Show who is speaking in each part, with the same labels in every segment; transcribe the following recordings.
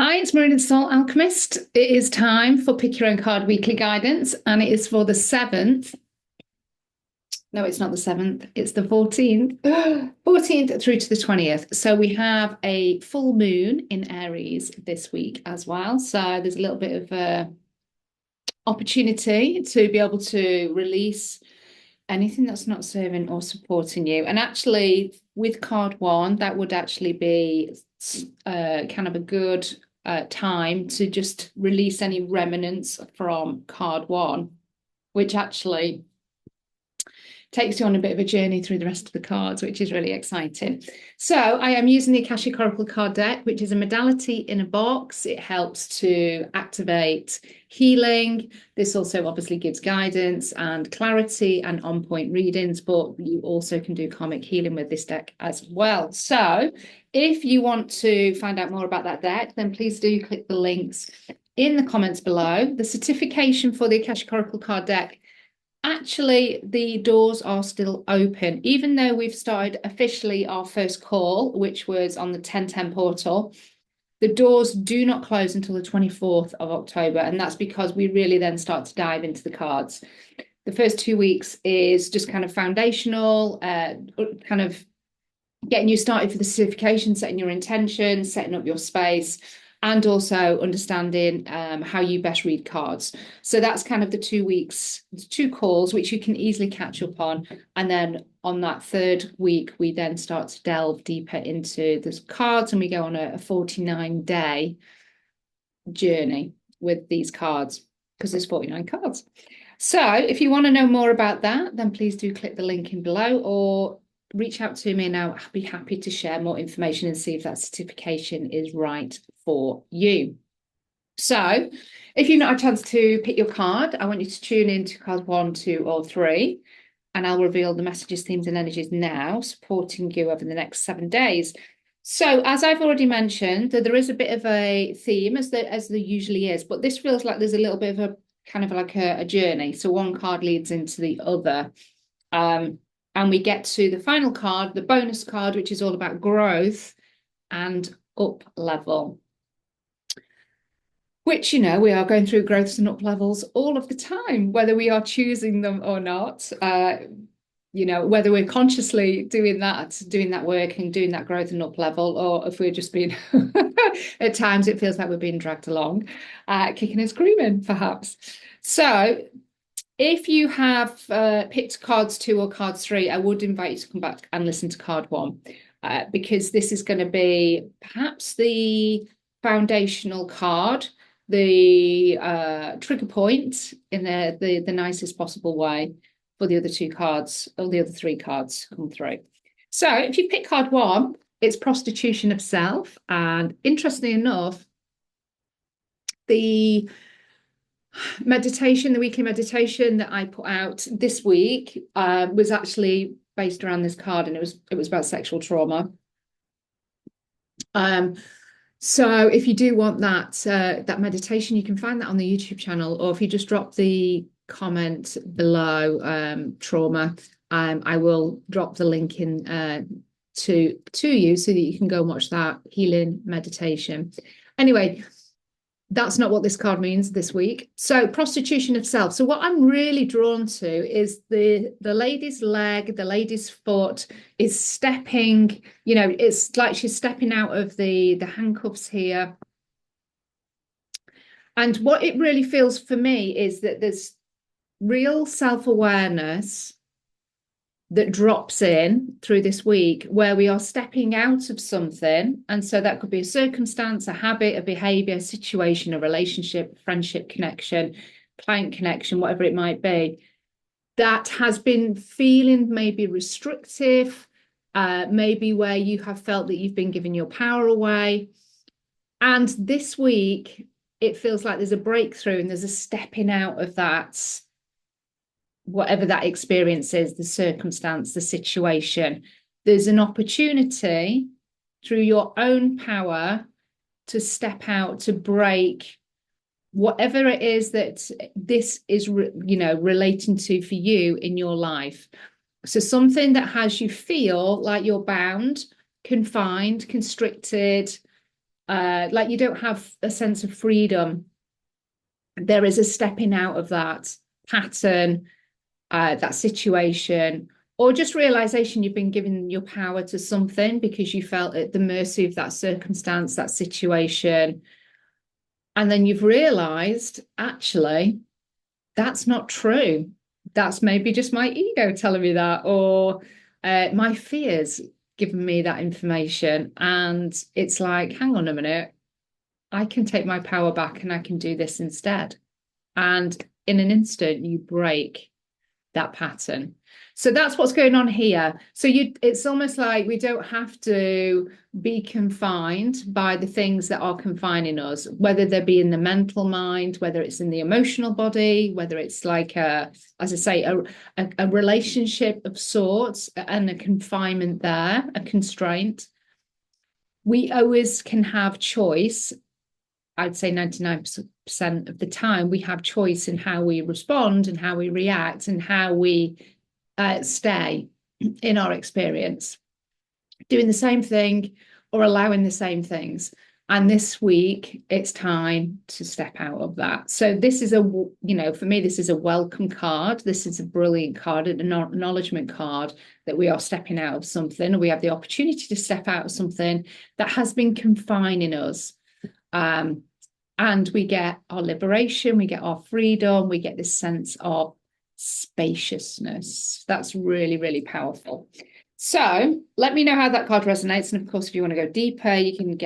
Speaker 1: Hi, it's Marina the Soul Alchemist. It is time for Pick Your Own Card Weekly Guidance, and it is for the 7th. No, it's not the 7th, it's the 14th. 14th through to the 20th. So we have a full moon in Aries this week as well. So there's a little bit of opportunity to be able to release anything that's not serving or supporting you. And actually, with card one, that would actually be kind of a good time to just release any remnants from card one, which actually takes you on a bit of a journey through the rest of the cards, which is really exciting. So I am using the Akashic Oracle card deck, which is a modality in a box. It helps to activate healing. This also obviously gives guidance and clarity and on-point readings, but you also can do karmic healing with this deck as well. So if you want to find out more about that deck, then please do click the links in the comments below. The certification for the Akashic Oracle card deck, actually, the doors are still open, even though we've started officially our first call, which was on the 1010 portal. The doors do not close until the 24th of October, and that's because we really then start to dive into the cards. The first 2 weeks is just kind of foundational, kind of getting you started for the certification, setting your intention, setting up your space, and also understanding how you best read cards. So that's kind of the 2 weeks, 2 calls, which you can easily catch up on. And then on that third week, we then start to delve deeper into the cards, and we go on a 49-day journey with these cards, because there's 49 cards. So if you want to know more about that, then please do click the link in below or reach out to me, and I'll be happy to share more information and see if that certification is right for you. So if you've not had a chance to pick your card, I want you to tune in to cards 1, 2, or 3, and I'll reveal the messages, themes, and energies now supporting you over the next 7 days. So as I've already mentioned, there is a bit of a theme, as there usually is, but this feels like there's a little bit of a kind of like a journey. So one card leads into the other. And we get to the final card, the bonus card, which is all about growth and up level. Which, you know, we are going through growths and up levels all of the time, whether we are choosing them or not. You know, whether we're consciously doing that work and doing that growth and up level, or if we're just being, at times it feels like we're being dragged along, kicking and screaming, perhaps. So if you have picked cards 2 or cards 3, I would invite you to come back and listen to card 1, because this is going to be perhaps the foundational card, the trigger point in the nicest possible way for the other 2 cards, or the other 3 cards come through. So if you pick card 1, it's Prostitution of Self. And interestingly enough, the meditation, the weekly meditation that I put out this week was actually based around this card, and it was about sexual trauma. So if you do want that meditation, you can find that on the YouTube channel, or if you just drop the comment below trauma, I will drop the link in to you so that you can go and watch that healing meditation. Anyway, that's not what this card means this week. So prostitution of self. So what I'm really drawn to is the lady's leg, the lady's foot is stepping, you know, it's like she's stepping out of the handcuffs here. And what it really feels for me is that there's real self-awareness that drops in through this week, where we are stepping out of something. And so that could be a circumstance, a habit, a behavior, a situation, a relationship, friendship connection, client connection, whatever it might be, that has been feeling maybe restrictive, maybe where you have felt that you've been giving your power away. And this week, it feels like there's a breakthrough and there's a stepping out of that, whatever that experience is, the circumstance, the situation. There's an opportunity through your own power to step out, to break whatever it is that this is, you know, relating to for you in your life. So something that has you feel like you're bound, confined, constricted, like you don't have a sense of freedom. There is a stepping out of that pattern, that situation, or just realization you've been giving your power to something because you felt at the mercy of that circumstance, that situation. And then you've realized, actually, that's not true. That's maybe just my ego telling me that, or my fears giving me that information. And it's like, hang on a minute, I can take my power back and I can do this instead. And in an instant, you break that pattern. So that's what's going on here. So it's almost like we don't have to be confined by the things that are confining us, whether they be in the mental mind, whether it's in the emotional body, whether it's like as I say, a relationship of sorts and a confinement there, a constraint. We always can have choice. I'd say 99% of the time we have choice in how we respond and how we react and how we stay in our experience, doing the same thing or allowing the same things. And this week, it's time to step out of that. So this is for me, this is a welcome card. This is a brilliant card, an acknowledgement card that we are stepping out of something. We have the opportunity to step out of something that has been confining us. And we get our liberation, we get our freedom, we get this sense of spaciousness. That's really, really powerful. So let me know how that card resonates. And of course, if you want to go deeper, you can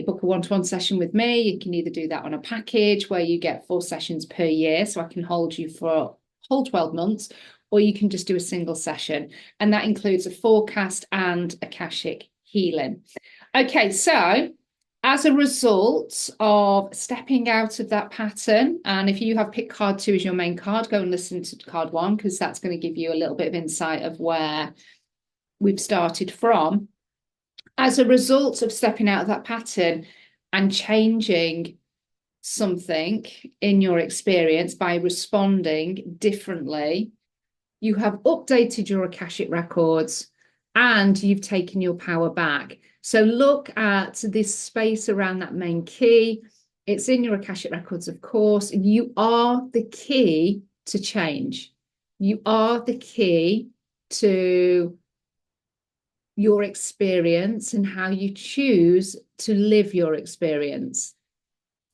Speaker 1: book a one-to-one session with me. You can either do that on a package where you get 4 sessions per year, so I can hold you for a whole 12 months, or you can just do a single session. And that includes a forecast and Akashic healing. Okay, so as a result of stepping out of that pattern, and if you have picked card 2 as your main card, go and listen to card 1, because that's going to give you a little bit of insight of where we've started from. As a result of stepping out of that pattern and changing something in your experience by responding differently, you have updated your Akashic records and you've taken your power back. So look at this space around that main key. It's in your Akashic records, of course. You are the key to change. You are the key to your experience and how you choose to live your experience.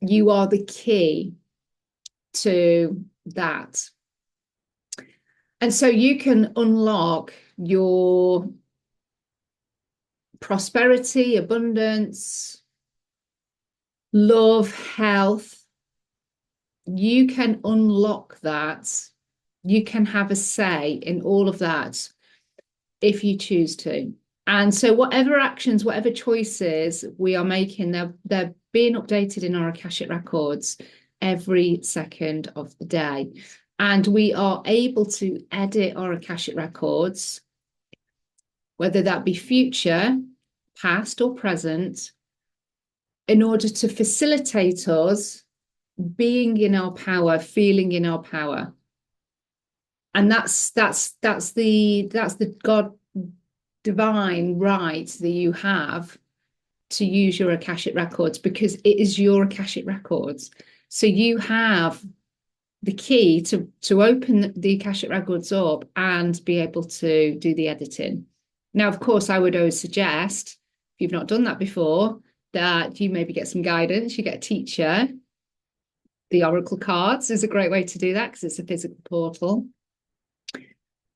Speaker 1: You are the key to that. And so you can unlock your prosperity, abundance, love, health. You can unlock that. You can have a say in all of that if you choose to. And so whatever actions, whatever choices we are making, they're being updated in our Akashic records every second of the day. And we are able to edit our Akashic records, whether that be future, past or present, in order to facilitate us being in our power, feeling in our power. And that's the God divine right that you have to use your Akashic records, because it is your Akashic records. So you have the key to open the Akashic records up and be able to do the editing. Now, of course, I would always suggest, if you've not done that before, that you maybe get some guidance, you get a teacher. The Oracle cards is a great way to do that because it's a physical portal.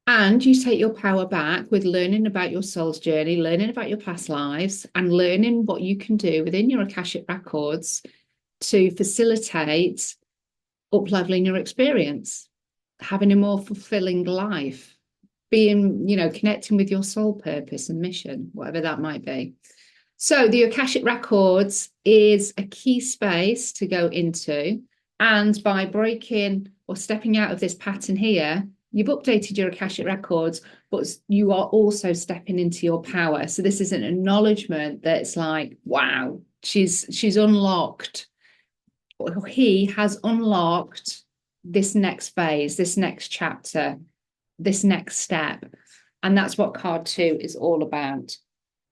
Speaker 1: And you take your power back with learning about your soul's journey, learning about your past lives, and learning what you can do within your Akashic records to facilitate up-leveling your experience, having a more fulfilling life, being, connecting with your soul purpose and mission, whatever that might be. So the Akashic records is a key space to go into. And by breaking or stepping out of this pattern here, you've updated your Akashic records, but you are also stepping into your power. So this is an acknowledgement that it's like, wow, she's unlocked, or he has unlocked this next phase, this next chapter, this next step. And that's what card 2 is all about.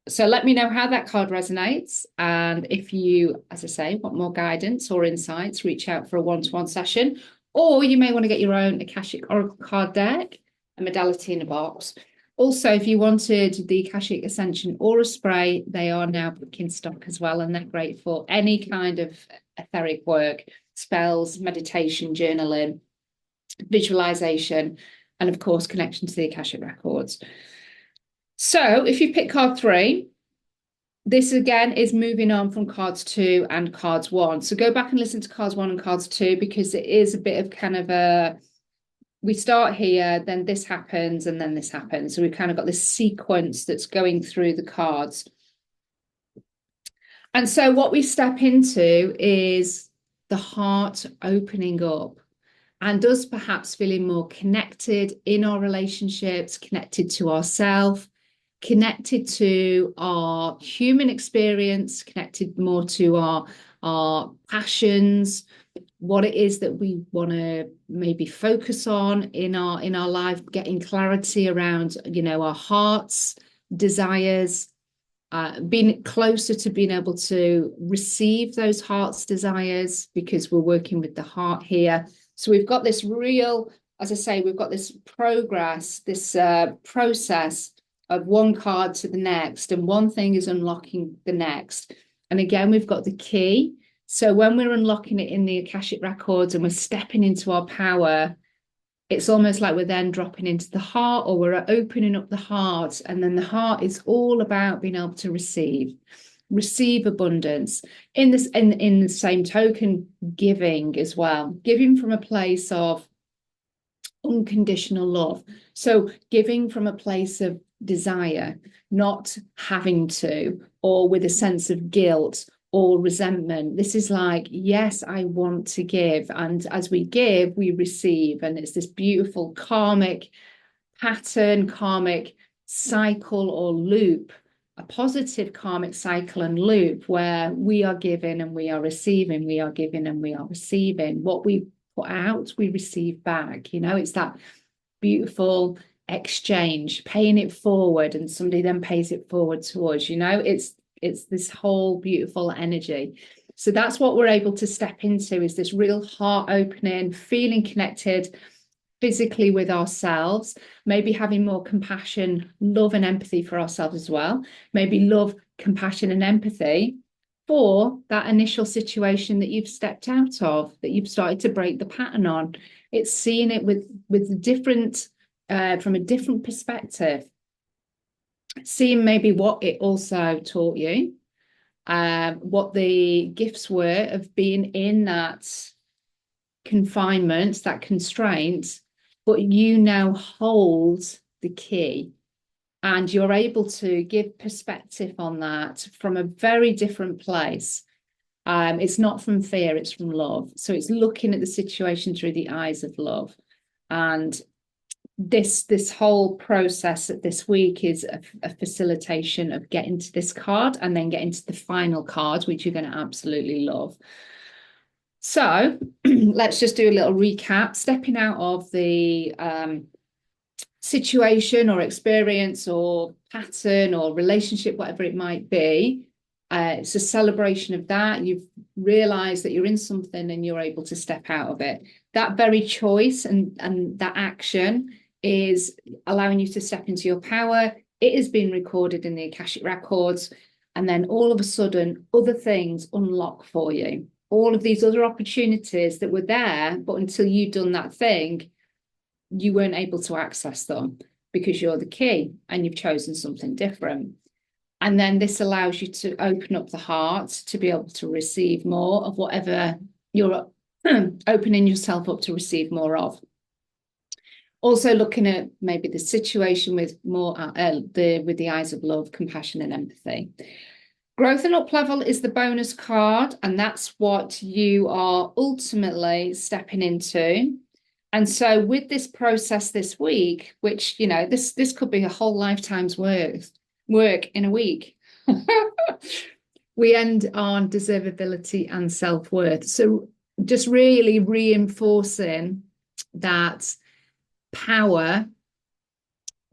Speaker 1: So let me know how that card resonates. And if you, as I say, want more guidance or insights, reach out for a one-to-one session. Or you may want to get your own Akashic Oracle card deck, a modality in a box. Also, if you wanted the Akashic Ascension Aura Spray, they are now back in stock as well. And they're great for any kind of etheric work, spells, meditation, journaling, visualization, and of course, connection to the Akashic Records. So if you pick card 3, this again is moving on from cards 2 and cards 1. So go back and listen to cards 1 and cards 2, because it is a bit of kind of a, we start here, then this happens, and then this happens. So we've kind of got this sequence that's going through the cards. And so what we step into is the heart opening up, and us perhaps feeling more connected in our relationships, connected to ourselves, connected to our human experience, connected more to our passions, what it is that we want to maybe focus on in our life, getting clarity around, you know, our hearts, desires, being closer to being able to receive those heart's desires, because we're working with the heart here. So we've got this real, as I say, we've got this progress, this process of one card to the next, and one thing is unlocking the next. And again, we've got the key. So when we're unlocking it in the Akashic Records and we're stepping into our power, it's almost like we're then dropping into the heart, or we're opening up the heart. And then the heart is all about being able to receive abundance. In the same token, giving as well, giving from a place of unconditional love. So giving from a place of desire, not having to, or with a sense of guilt or resentment. This is like, yes, I want to give. And as we give, we receive. And it's this beautiful karmic pattern, karmic cycle or loop, a positive karmic cycle and loop, where we are giving and we are receiving, we are giving and we are receiving. What we put out, we receive back. You know, it's that beautiful exchange, paying it forward, and somebody then pays it forward to us. You know, it's this whole beautiful energy. So that's what we're able to step into, is this real heart opening, feeling connected physically with ourselves, maybe having more compassion, love and empathy for ourselves as well. Maybe love, compassion and empathy for that initial situation that you've stepped out of, that you've started to break the pattern on. It's seeing it with different, from a different perspective, seeing maybe what it also taught you, what the gifts were of being in that confinement, that constraint, but you now hold the key, and you're able to give perspective on that from a very different place. It's not from fear, it's from love. So it's looking at the situation through the eyes of love. And this whole process this week is a facilitation of getting to this card and then getting to the final card, which you're going to absolutely love. So let's just do a little recap. Stepping out of the situation or experience or pattern or relationship, whatever it might be. It's a celebration of that. You've realized that you're in something and you're able to step out of it. That very choice and that action is allowing you to step into your power. It has been recorded in the Akashic Records. And then all of a sudden, other things unlock for you. All of these other opportunities that were there, but until you'd done that thing, you weren't able to access them because you're the key and you've chosen something different. And then this allows you to open up the heart to be able to receive more of whatever you're opening yourself up to receive more of. Also looking at maybe the situation with more with the eyes of love, compassion and empathy. Growth and Up Level is the bonus card, and that's what you are ultimately stepping into. And so with this process this week, which, you know, this could be a whole lifetime's work in a week. We end on deservability and self-worth. So just really reinforcing that power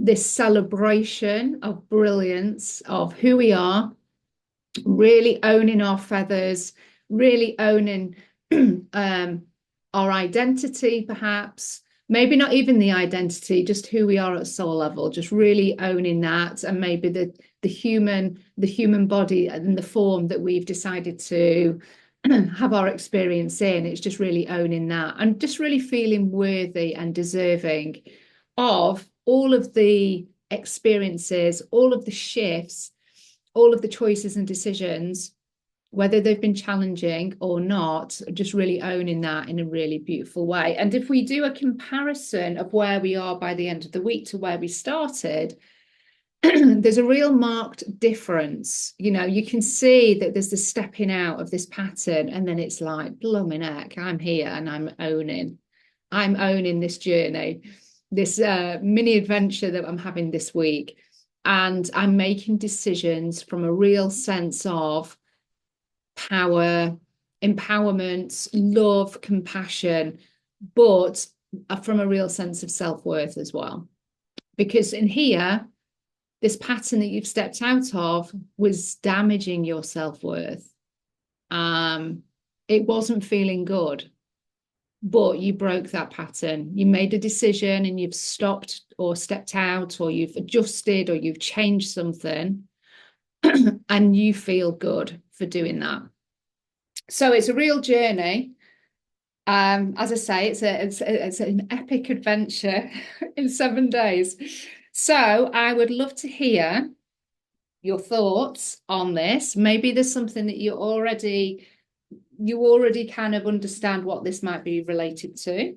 Speaker 1: this celebration of brilliance, of who we are, really owning our feathers, really owning our identity, perhaps. Maybe not even the identity, just who we are at soul level, just really owning that, and maybe the human body and the form that we've decided to have our experience in. It's just really owning that and just really feeling worthy and deserving of all of the experiences, all of the shifts, all of the choices and decisions, whether they've been challenging or not, just really owning that in a really beautiful way. And if we do a comparison of where we are by the end of the week to where we started, there's a real marked difference. You know, you can see that there's the stepping out of this pattern, and then it's like, blooming heck, I'm here and I'm owning this journey, this mini adventure that I'm having this week. And I'm making decisions from a real sense of power, empowerment, love, compassion, but from a real sense of self-worth as well. Because in here, this pattern that you've stepped out of was damaging your self-worth. It wasn't feeling good, but you broke that pattern. You made a decision and you've stopped or stepped out, or you've adjusted, or you've changed something, and you feel good for doing that. So it's a real journey. As I say, it's an epic adventure in 7 days. So I would love to hear your thoughts on this. Maybe there's something that you already kind of understand what this might be related to,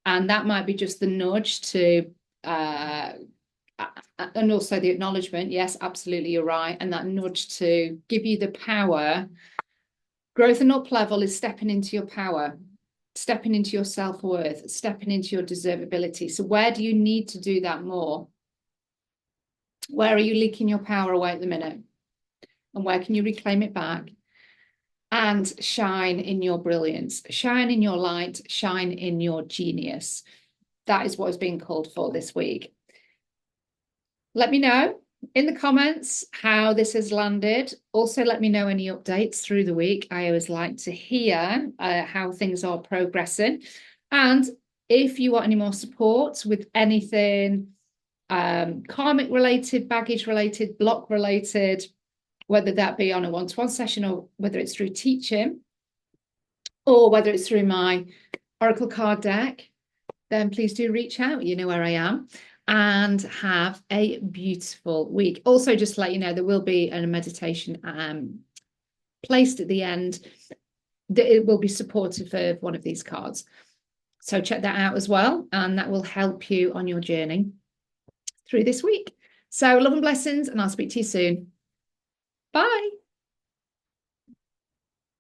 Speaker 1: and that might be just the nudge to and also the acknowledgement. Yes, absolutely, you're right. And that nudge to give you the power. Growth and up level is stepping into your power, stepping into your self-worth, stepping into your deservability. So where do you need to do that more? Where are you leaking your power away at the minute? And where can you reclaim it back? And shine in your brilliance, shine in your light, shine in your genius. That is what is being called for this week. Let me know in the comments how this has landed. Also, let me know any updates through the week. I always like to hear how things are progressing. And if you want any more support with anything karmic related, baggage related, block related, whether that be on a one-to-one session, or whether it's through teaching, or whether it's through my Oracle card deck, then please do reach out. You know where I am. And have a beautiful week. Also, just to let you know, there will be a meditation placed at the end that it will be supportive of one of these cards. So check that out as well, and that will help you on your journey through this week. So love and blessings, and I'll speak to you soon. Bye.